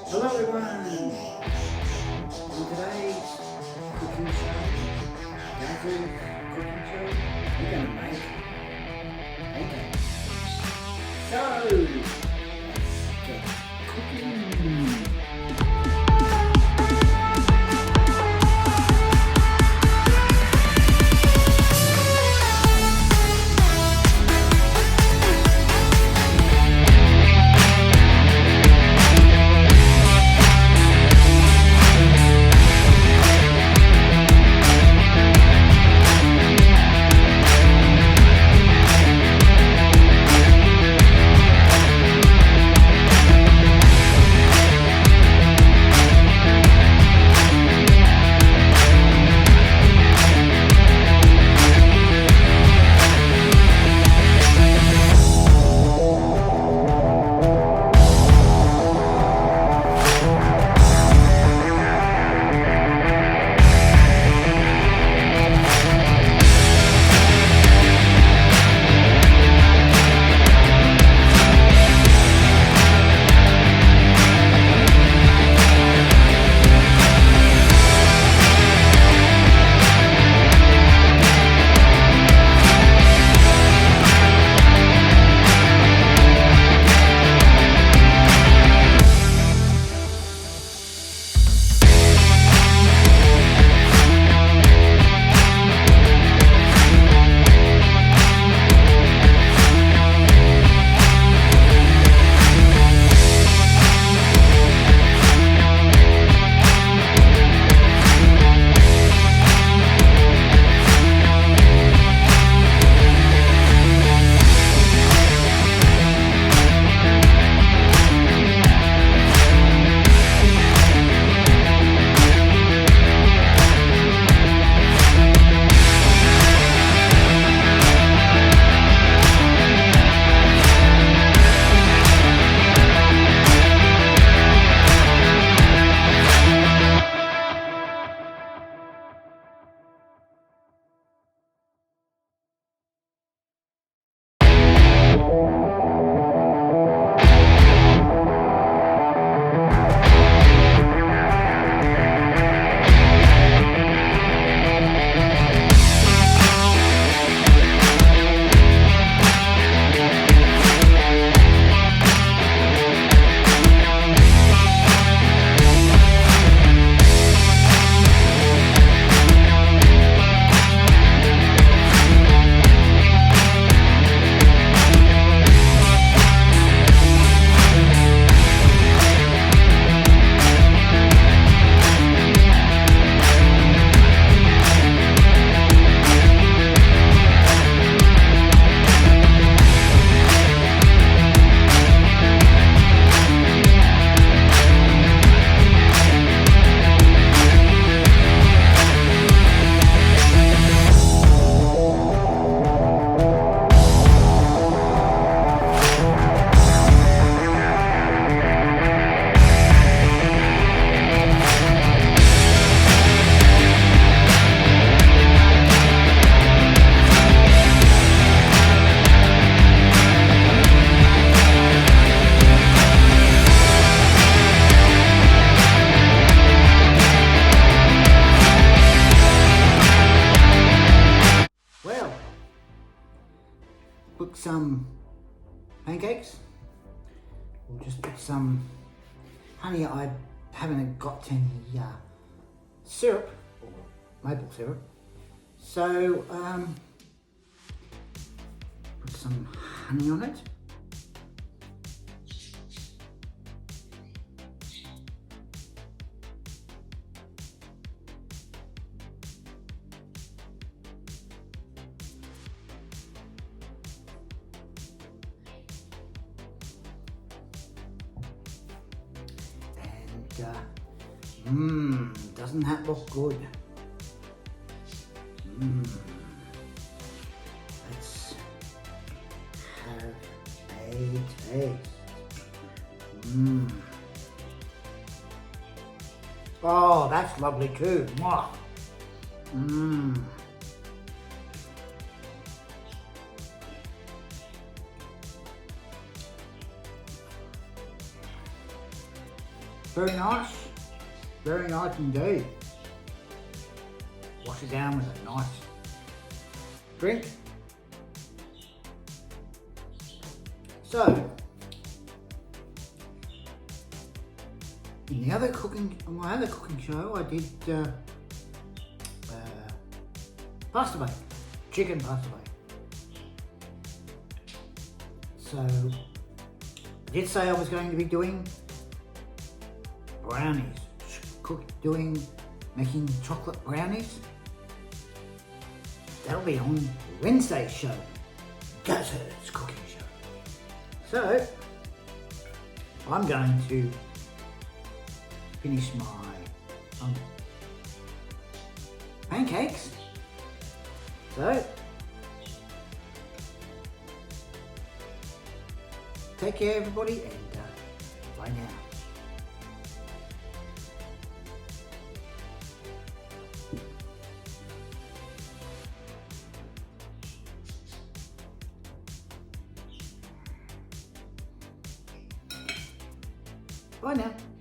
Hello everyone! On today's cooking show, Dasa's cooking show, we're going to make pancakes. So, let's get cooking! Put some pancakes. We'll just put some honey. I haven't got any syrup, or maple syrup. So put some honey on it. Doesn't that look good? Let's have a taste. Oh, that's lovely too. Mwah. Very nice. Very nice indeed. Wash it down with a nice drink. So, in my other cooking show, I did pasta bake, chicken pasta bake. So, I did say I was going to be doing brownies, making chocolate brownies. That'll be on Wednesday's show, Dasa's cooking show. So, I'm going to finish my pancakes. So, take care everybody, and bye now. Bye now.